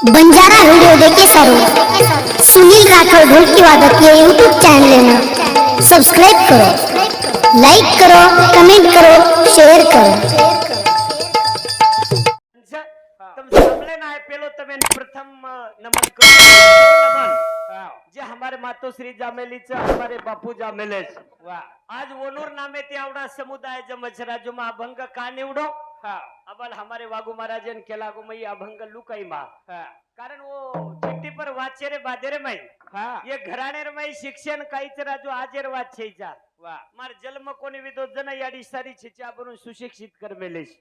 Banjara video देखे सारो सुनील राठौर ढोलकी वादक ये यूट्यूब चैनल ने सब्सक्राइब करो, लाइक करो, कमेंट करो, शेयर करो। तुम सामने ना पेलो तमें प्रथम नमन करो नमन जे हमारे मातोश्री जामेलीच हमारे बापू जामेलेच आज वनूर नामे ते आवडा समुदाय जमचराजो मा अभंग का निवडो अबल हमारे वागू महाराजन केला गो मई अभंग लुकाई मा कारण वो चिट्ठी पर वाचे रे बादेरे मई ये घराणे रे मई शिक्षण काईच राजो आजेर वाच छेजा मार जन्म कोणी विदो जन याडी सारी छिचा बनून सुशिक्षित कर मेलेश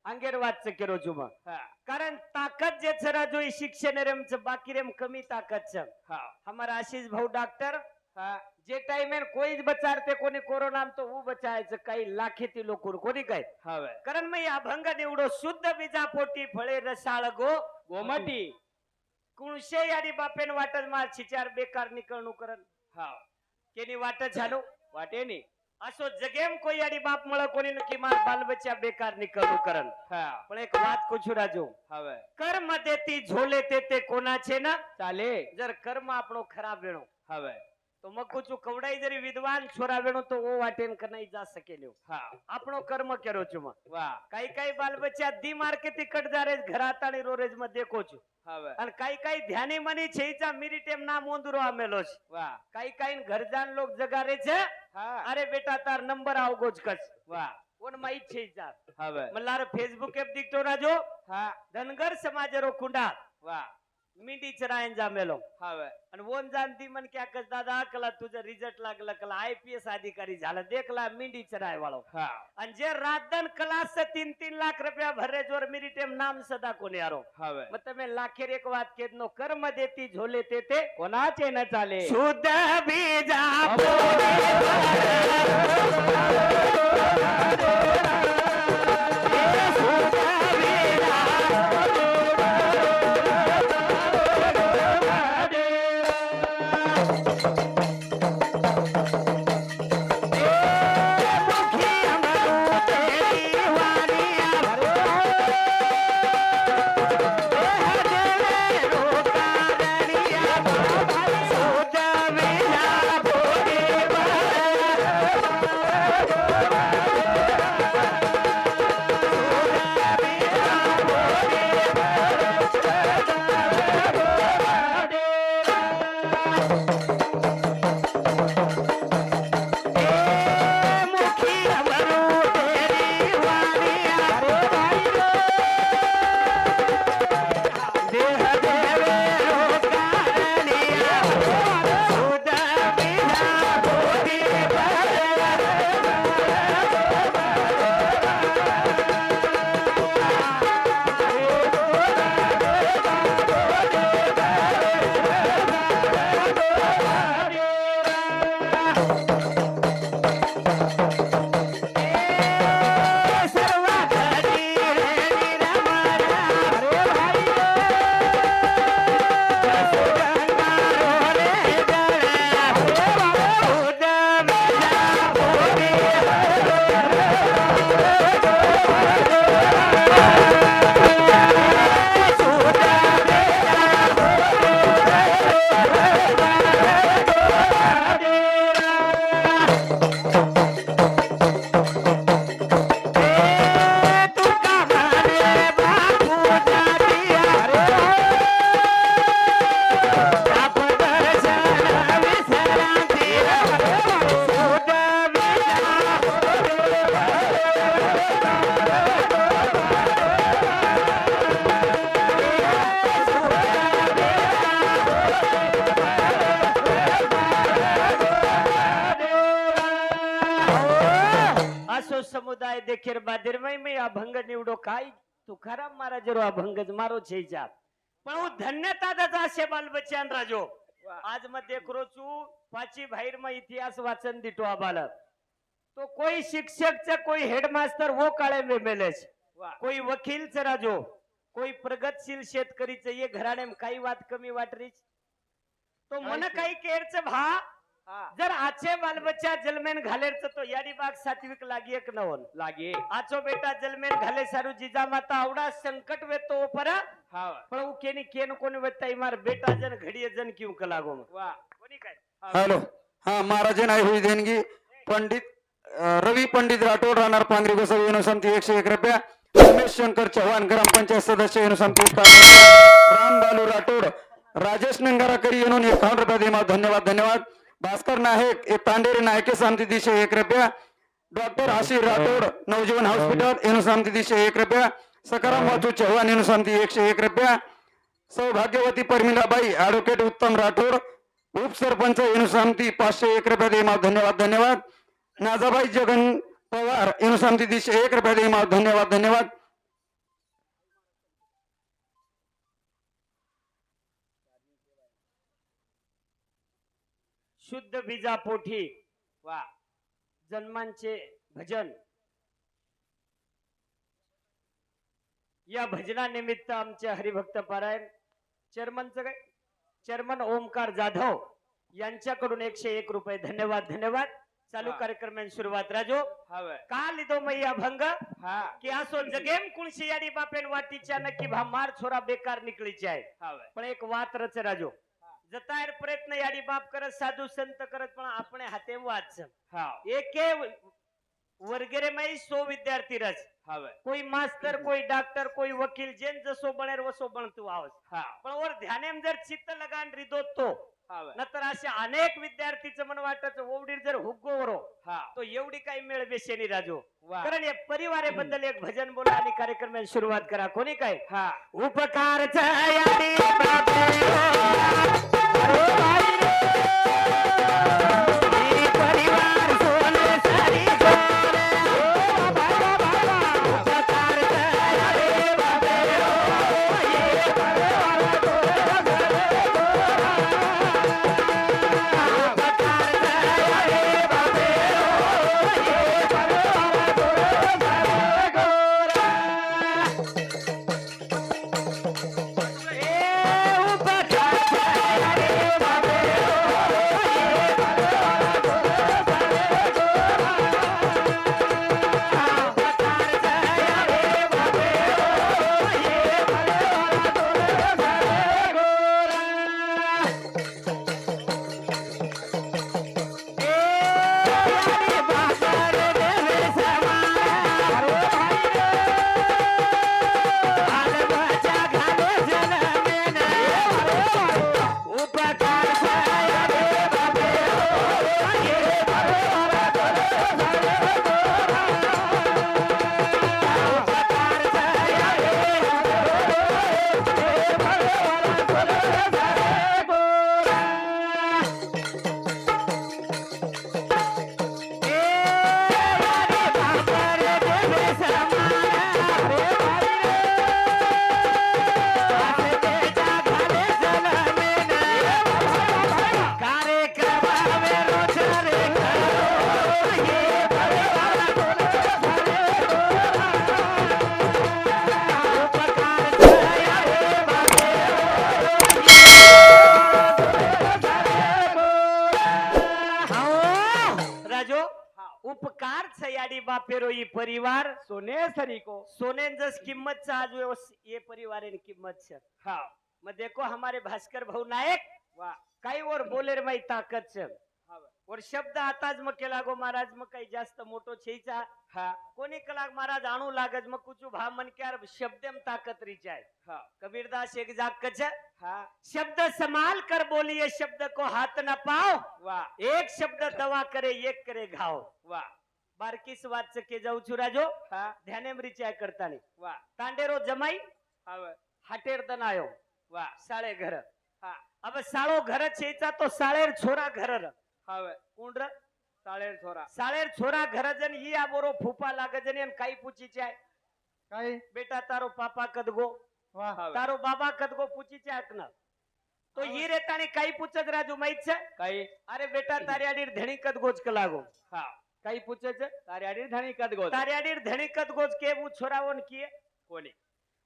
अंगेर वाच केरो जुमा कारण ताकत जे छरा जो शिक्षण रेमच बाकी रेम कमी ताकत छ हमारा आशीष भाऊ डॉक्टर जे टाइम में कोई बचारते कोणी कोरोना तो वो बचायचं काही लाखेती लोक कोणी काय कारण मी अभंग निवडो शुद्ध बीजा पोटी फळे रसाळ गोमटी कुणशे याडी बापेन वाटत मार छिचार बेकार निकळणू करन केनी वाट झालो वाटेनी असो जगेम कोई याडी बाप मळ कोणी नकी मार बाल बच्चा बेकार निकळणू करन पण एक बात कुछु राजो कर्म देती झोले ते कोणाचे ना चाले जर कर्म आपणो खराब वेणो तो मग कुछ कवडाई जरी विद्वान छोरा वेणो तो वो वाटेन का नहीं जा सकेल्यो आपणो कर्म करो छुमा काही काही बाल बच्चा दी मार्केटी कट जारे घरात आणि रोरेज मध्ये देखो छु आणि काही काही ध्यानी मनी छेचा मिरी टेम ना मोंदुरो आमेलो छ काही काही घर जान लोग जगारे छे अरे बेटा तार नंबर आवगोज कच कोण माहित छेचा मल्लार फेसबुक एप दिखतो राजो धनगर समाजरो कुंडा मिंडी चरायन जामेलो आणि वोन जानती मन क्या कस दादा कला तुझं रिझल्ट लागला कला आयपीएस अधिकारी झाला देखला मिंडी चराय वाळो आणि जे रातदन क्लास 3-3 लाख रुपया भरे जोर मेरी टेम नाम सदा कोणी आरो मग તમે लाखेर एक वात केत नो कर्म देती झोले ते कोणाचे न चाले शुद्ध बीजा समुदाय देखेर बादेर में अभंग निवडो काय तुकाराम महाराज अभंग मारो छेजा पण वो धन्यता दादा शे बाल बच्चान राजो आज मध्ये करोचू पाची बाहेर में इतिहास वाचन दिटो आबाला तो कोई शिक्षक च कोई हेडमास्टर वो काळे में मेलेच कोई वकील च राजो कोई प्रगतशील शेतकरी च ये घराणे में काही वात कमी वाटरीच तो मन काही केरच भा जर आचे बाल बच्चा जलमेन घालेर तो याडी बाग सात्विक लागी एक नवन लागे आचो बेटा जलमेन घाले सारू जिजा माता आवडा संकट वे तो पर હા પણ હું કેને કોને વત્તા માર બેટા જન ઘડીએ જન ક્યું કલાગો વાહ કોની કાય हेलो हाँ महाराज आई हुई देणगी पंडित रवि पंडित राठोड राहणार पांगरी गोसावी अनुसंती 101 रुपया रमेश शंकर चव्हाण ग्रामपंचायत सदस्य अनुसंती राम बालू राठोड राजेश नंगाराकरी येऊन 51 रुपया देमा धन्यवाद धन्यवाद भास्कर नायक ए तांडेरे नायके शांती दिशे 1 रुपया डॉक्टर आशिर राठोड नवजीवन हॉस्पिटल अनुसंती दिशे 1 रुपया सकाराम वाचू चव्हाण अनुसंती 101 रुपया सौभाग्यवती परमिलाबाई ॲडव्होकेट उत्तम राठोड उपसरपंच अनुसंती 501 रुपया देमा धन्यवाद धन्यवाद नाजाबाई जगन पवार अनुसंती दिशे 1 रुपया देमा धन्यवाद धन्यवाद शुद्ध बीजा पोठी वा जन्मांचे भजन या भजनानिमित्त आमचे हरिभक्त पारायण चेअरमनचं काय चेअरमन ओमकार जाधव यांच्याकडून 101 रुपये धन्यवाद धन्यवाद चालू हा. कार्यक्रमाची सुरुवात राजो हवे का लिदो मैया भंग हा की असो जगेम कुणशी याडी बापेन वाटीच्या नक्की भा मार छोरा बेकार निकळीचे आहे हवे पण एक वात रच राजो जतायर प्रयत्न याडी बाप करत साधू संत करत पण આપણે હાથે વાંચ हा એકે વર્ગેરે માં 100 વિદ્યાર્થી રસ हवे કોઈ માસ્ટર કોઈ ડોક્ટર કોઈ વકીલ જેન જસો બણેર વસો બણતું આવસ हा पण वर ध्यानेम जर चित्त लगान रिदो तो हवे नंतर असे अनेक विद्यार्थीचं मन वाटत ओवडीर जर हुग्गो वरो हा तो एवढी काही मेळ बेशेनी राजो वा कारण या परिवाराबद्दल एक भजन बोला आणि कार्यक्रमाची सुरुवात करा कोणी काय हा उपकारचा याडी बापे परिवार सोने सारी उपकार छयाडी बापेरो ई परिवार सोने सरीको सोनेन जस किंमत चा आज ये परिवार की किंमत छे हा मैं देखो हमारे भास्कर भाऊ नायक वाह काही वर बोलेर माई ताकद छे हवे और शब्द आताज मग केला गो महाराज मग काही जास्त मोठो छेचा हा कोणी कलाक महाराज आणू लागज मग कुछ भा मन क्यार शब्देम ताकत री जाए हा कबीरदास एक जाग कछ हा शब्द संभाल कर बोलिए शब्द को हाथ न पाओ वाह एक शब्द दवा करे एक करे घाव वाह बारकीस वाच के जाऊ छु राजो हा ध्यानेम रिचाय करता नहीं वाह तांडेरो जमाई हवे हाटेर दन आयो वाह साळे घर हा अब साळो घर छेचा तो साळेर छोरा घर हवे कुंड्र साळेर छोरा साळेर छोरा घर जन ही आ बोरो फूफा लागे जन एन काही पूछी चाय काय बेटा तारो पापा कदगो वाह हवे तारो बाबा कदगो पूछी चाय न तो ही रेताने काही पूछत राजू माहित छे काय अरे बेटा तार्याडीर धणी कदगोज कलागो हा काही पूछे छे तारी आडी धाणी कद गो तार्याडीर धणी कदगोज के वो छोरावन किए कोणी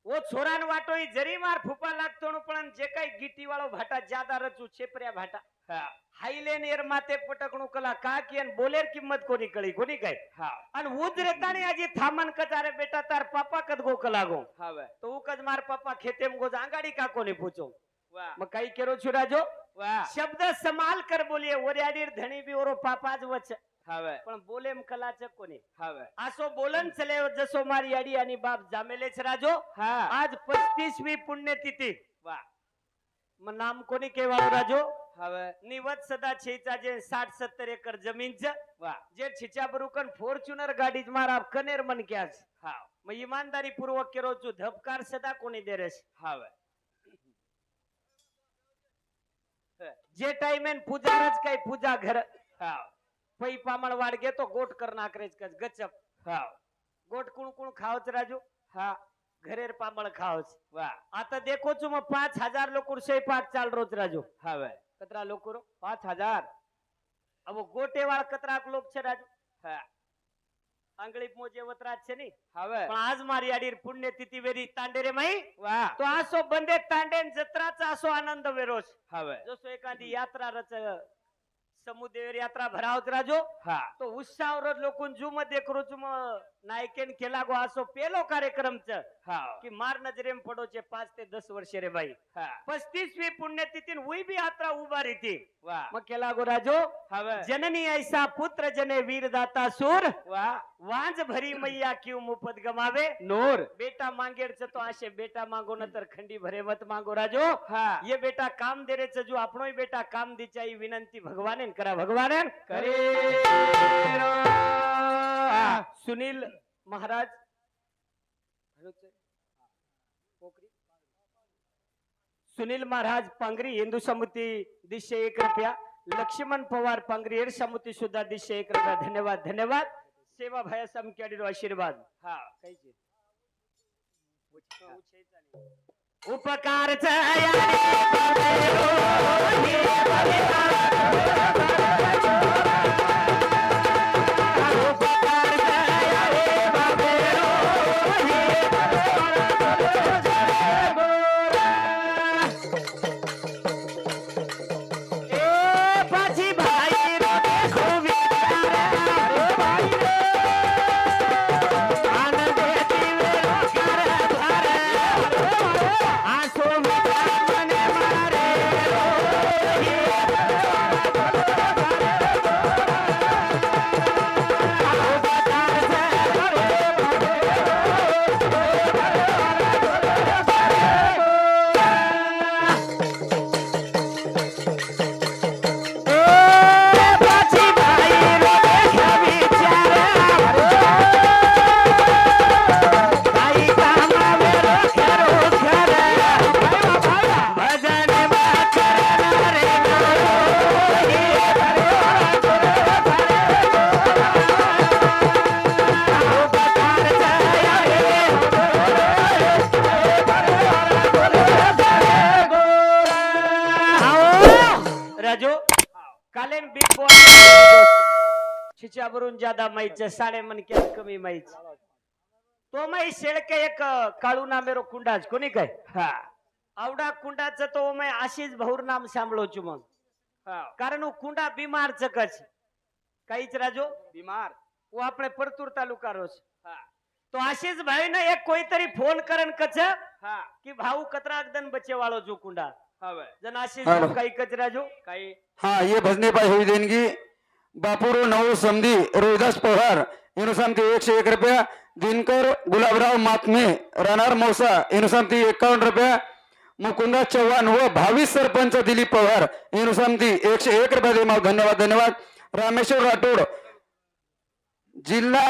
ઓ છોરાન વાટો ઈ જરી માર ફૂફા લાગતો નું પણ જે કઈ ગીટી વાળો ભાટા જ્યાદા રચું છેપર્યા ભાટા હા હાઈલેન એર માતે પટકણું કલા કાકી અને બોલેર કિંમત કોની કળી કોની કઈ હા અને ઉદ રેતાણી આજે થામન કચારે બેટા તાર પાપા કદ ગો કલાગો હવે તો હું કદ માર પાપા ખેતેમ ગો આંગાડી કાકો ને પૂછો વાહ મ કઈ કેરો છું રાજો વાહ શબ્દ સમાલ કર બોલીએ ઓરિયાડીર ધણી બી ઓરો પાપા જ વચ્ચે હવે પણ બોલેમ કલા છે કોની હવે આસો બોલન ચલે જસો મારી અડિયાની બાપ જામેલે છે રાજો હા આજ 35મી પુણ્યતિથિ વાહ નામ કોની કહેવાયું રાજો હવે નિવત સદા છેચા જે 60-70 એકર જમીન છે વાહ જે છીચા બરુકન ફોર્ચ્યુનર ગાડી જ મારા કનેર મન ક્યાં છે હા મે ઈમાનદારી પૂર્વક કેરો છું ધબકાર સદા કોની દેરે છે હવે જે ટાઈમે પૂજા જ કઈ પૂજા ઘર હા પઈ પામણ વાડગે તો ગોટ કર નાખરે જ ગચપ હા ગોટ કુણ કુણ ખાવ છે રાજુ હા ઘરેર પામણ ખાવ છે વાહ આ તો દેખો છું મે 5000 લોકો સે પાઠ ચાલ રોજ રાજુ હવે કતરા લોકો 5000 अब गोटे वाल कतराक लोग छे राजू હા आंगળી મોજે વતરાજ છે ની હવે પણ આજ મારી આડીર પુણ્ય તિથિ વેરી તાંડેરે મઈ વાહ તો આસો બંદે તાંડે જત્રા ચાસો આનંદ વેરો છે હવે જોસો એકાદી યાત્રા રચ સમુદ્ર યાત્રા ભરાવત રાજો હા તો ઉત્સાહ રોજ લોકો જુમ દેખરો છું નાયકેન ખેલાગો આસો પેલો કાર્યક્રમ છે હા कि मार नजरेम पड़ो छे 5 से 10 वर्षे रे भाई હા 35वीं पुण्यतिथि हुई भी यात्रा उबारी थी વાહ मकेला गो राजो હવે जननी ऐसा पुत्र जने वीर दाता सुर વાહ वांज भरी मैया क्यों मुफत गमावे નૂર बेटा मांगे रे तो आशे बेटा मांगो नतर खंडी भरे मत मांगो राजो હા ये बेटा काम दे रे जो आपनो ही बेटा काम दी चाहिए विनंती भगवान ने करा भगवान કરે सुनील महाराज सुनील महाराज पांगरी हिंदू समिति दिशे 1 रुपया लक्ष्मण पवार पांगरी हेर समिति सुद्धा दिशे 1 रुपया धन्यवाद धन्यवाद सेवा भया समक्याडीरो आशीर्वाद હા उपकार राजू कालेन बिग बॉस छिच्यावरून ज्यादा माहित साडे मन क्या कमी माहित तो माही शेळके एक काळू नामेरो कुंडाज कोणी काय હા आवडा कुंडाचं तो मैं आशीष भाऊर नाम सांभळो છું मग હા कारण वो कुंडा बीमार છે કચ્છ કઈ જ राजू બીમાર वो આપણે પરતુર તાલુકા रो છે હા तो आशीष भाई ने एक कोई तरी फोन करन कच्छ હા कि भाऊ कतराकदन बचे वालो जो कुंडा હવે जन आशीष हेलो. भाऊ कई कच राजू કઈ हाँ ये भजने पाई हुई देनगी बापुरो नऊ समधी रोहिदास पवार इनुसमती 101 रुपया दिनकर गुलाबराव मातमे राहणार मौसा इनुसमती 51 रुपया मुकुंदा चव्हाण व भावी सरपंच दिलीप पवार इनुसमती 101 रुपया दे माव धन्यवाद धन्यवाद रामेश्वर राठोड जिल्हा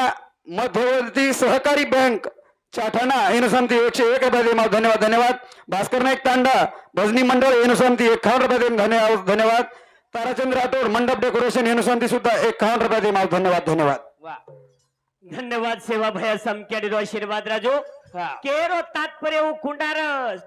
मध्यवर्ती सहकारी बँक चाठाणा इनुसमती 101 रुपया दे माव धन्यवाद धन्यवाद भास्कर नाईक तांडा भजनी मंडळ इनुसमती 51 रुपया दे धन्यवाद धन्यवाद ताराचंद्र राठोड मंडप डेकोरेशन इनुसमती सुद्धा 51 रुपया दे माव धन्यवाद धन्यवाद વાહ धन्यवाद सेवा भया समक्याडीरो आशीर्वाद राजू હા केरो तात्पर्य वो कुंडार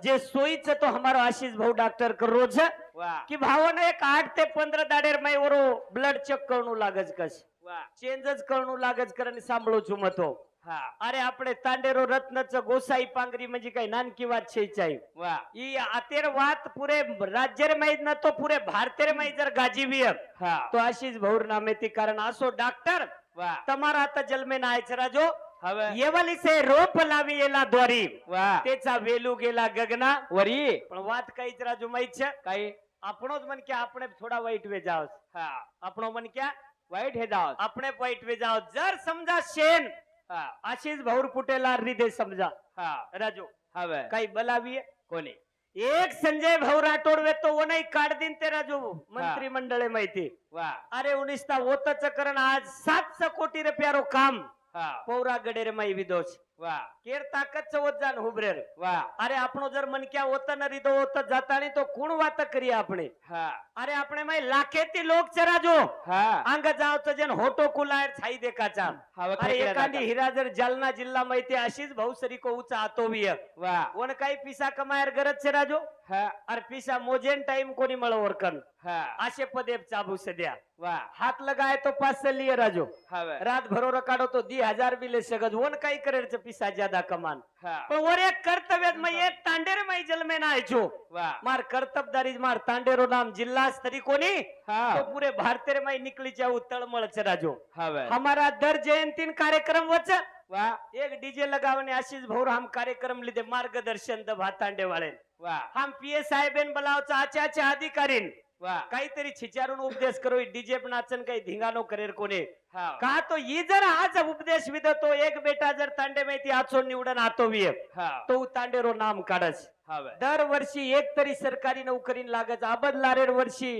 जे सोईच तो हमारो आशीष भाऊ डॉक्टर कर रोज વાહ कि भावाने एक 8 ते 15 दाडेर मै ओरो ब्लड चेक करणू लागज कस વાહ चेंजच करणू लागज करन सांभळो છું मतो हा अरे આપણે તાંડેરો રત્નચ ગોસાઈ પાંગરી म्हणजे काही નાનકી વાત છે ચાઈ वा ઈ આતેર વાત પૂરે રાજ્યરે માં ન તો પૂરે ભારતરે માં જર ગાજીવી हा તો આશીષ ભૌર નામેથી કારણ આસો ડાક્ટર वा તમારા आता जन्मे ना आहे राजो हवे येवली से रोप लावी येला द्वारी वा तेचा वेलू गेला गगना वरी पण વાત કઈ જ राजू माहित છે काही આપણો જ મન કે આપણે થોડા વાઈટ વે જાવ हा આપણો મન ક્યાં वाईट हे जाव આપણે वाईट वे जाव जर समजा शेन हा आशीष भौर फुटेला हृदय समजा हा राजू हवे काही बोलावीये कोणी एक संजय भाऊ राठोडवे तो वो नाही काढ दिन ते राजू मंत्रिमंडळे माहिती वा अरे 19 होतच करण आज 700 कोटी रुपयारो काम हा पौरा गडेरे माई विदोष वा केर ताकद चवत जाण हुबरेर वा अरे આપણો जर मन क्या होत न रिदो होत जातानी तो कोण वात करी આપણે हा अरे આપણે माई लाखेती लोक चराजो हा अंग जाव तो जन होटो कुलायर छाई देखाचा हवे अरे खेकडा एखादी जाता. हिरा जर जालना जिल्हा माहिती अशीच भाऊ सरी को उचा आतो विय वा वन काही पिसा कमायर गरज छे राजो हा अरे पिसा मोजेन टाइम कोणी मळ वर्कन हा आशे पदे चाबू सध्या वा हात लगाय तो 500 लिए राजो हवे रात भरो रकाडो तो 10,000 बी ले सकत वन काही करेच पिसा ज्यादा कमान हा पण वर एक कर्तव्य में एक तांडेर माई जलमे ना आयचो वा मार कर्तबदारी मार तांडेरो नाम जिल्हा स्तरी कोणी हा तो पूरे भारतेर माई निकली जाऊ तळमळ च राजो हवे हमारा दर जयंतीन कार्यक्रम वच वा एक डीजे लगावने आशीष भौर हम कार्यक्रम लिदे मार्गदर्शन द भातांडे वाले वा हम पीए साहेबेन बलावचा आचाच्या अधिकारीन वा काहीतरी छिचारून उपदेश करो डीजे नाचन काही धिंगाणो करेर कोणी हा का तो ही जर आज उपदेश विदतो एक बेटा जर तांडे माहिती आचो निवडन आतो विय हा तो तांडेरो नाम काढस हवे दर वर्षी एक तरी सरकारी नोकरीन लागत आबद लारेर वर्षी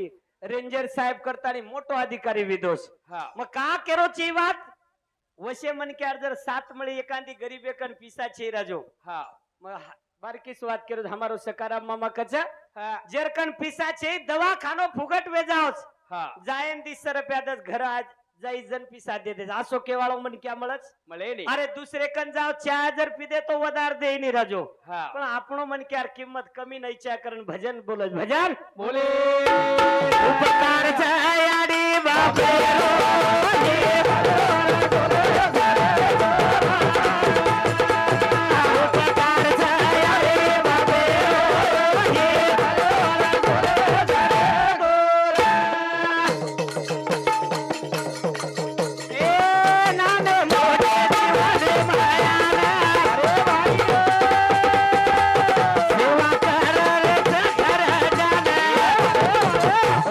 रेंजर साहेब करतानी मोठो अधिकारी विदोष हा मग का केरो ची वात वशे मन क्यार जर सात मळी एकांदी गरीब एकन पिसा छे राजो हा मग बारकीस વાત करो हमारो सकाराम मामा कचा हा जरकन पिसा छे दवाखानो फुगट वेजावस हा जायन 200 रुपया दस घर आज जाई जन पिसा दे दे आसो केवाळो मन क्या મળच मळे नी अरे दुसरे कन जाओ 4000 पी दे तो वदार दे नी राजो हा पण आपणो मन क्यार किंमत कमी नाही च्या कारण भजन बोलत भजन बोले उपकार छायाडी बापे उपकार छायाडी बापे ए नाने मोठे दिवाने मायाला रे भाई सेवा कर रे घर जाने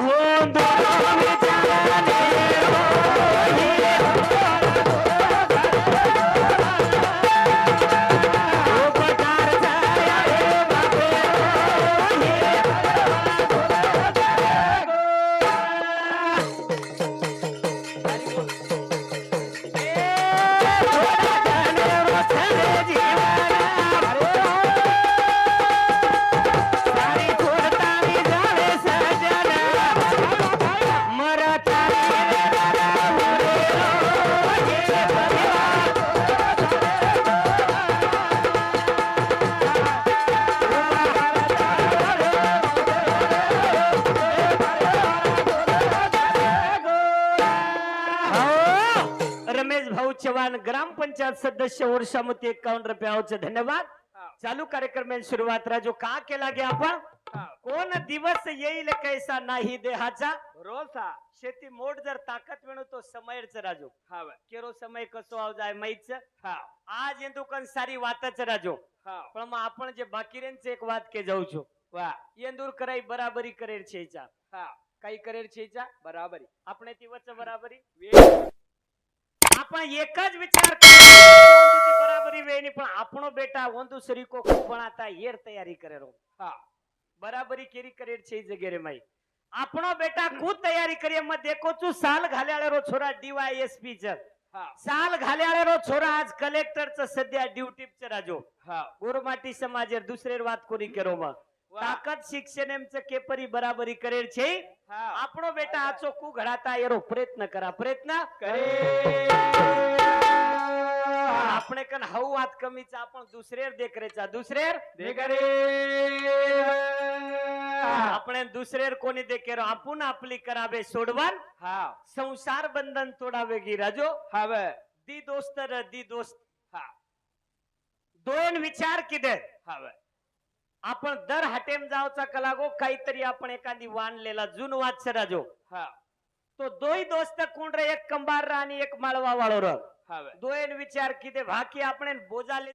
वो दोनों विचारने उपकार छाया रे बापे रमेश भाऊ चव्हाण ग्रामपंचायत सदस्य वर्षामती 51 रुपयाचे धन्यवाद चालू कार्यक्रम सुरुवात राजो का केला गया आपण कोण दिवस येईल कैसा नाही देहाचा रोसा शेती मोड जर ताकद मिळतो समयच राजो हवे केरो समय कसो आव जाय माहित हा आज ये दुकान सारी वातच राजो हा पण मग आपण जे बाकीरेंचे एक વાત કે जाऊ છો वा येंदूर कराई बराबरी करेर छेचा हा काही करेर छेचा बराबरी આપણે તીવચ બરાબરી वे आपण एकच विचार करतो बराबरी वेणी पण આપણો બેટા ઓંદુ સરીકો ખૂબ ભણાતા હેર તૈયારી કરેરો हा बराबरी केरी करेर છે જગેરે માઈ આપણો બેટા કુ તૈયારી કરીએ મ દેખો છું સાલ ઘાલ્યાળેરો છોરા ડીવાયએસપી છે हा साल घाल्याळेरो छोरा आज कलेक्टरचं सध्या ड्युटी राजो हा गोरमाटी समाजेर दुसरे વાત कोणी केरो मा वाह. ताकत शिक्षण एमचं केपरी बराबरी करेल छे हा આપણો બેટા આ ચોખ્ખું ઘડાતા એરો પ્રયત્ન કરા પ્રયત્ન करे આપણે કન હવ વાત કમીचा आपण दुसरेर देखरेचा दुसरेर दे करे આપણે दुसरेर कोणी देखेरो आपण आपली करावे सोडवान हा संसार बंधन तोडावे गी राजो हवे दी दोस्त दोन विचार किदे हवं आपण दर हाटेम जावचा कलागो काहीतरी आपण एखादी वाणलेला जून वाचरा जो हा तो दोई दोस्त कोण रे एक कंबार आणि एक माळवा वाळोर हवं दोन विचार किदे भाकी आपण बोजाले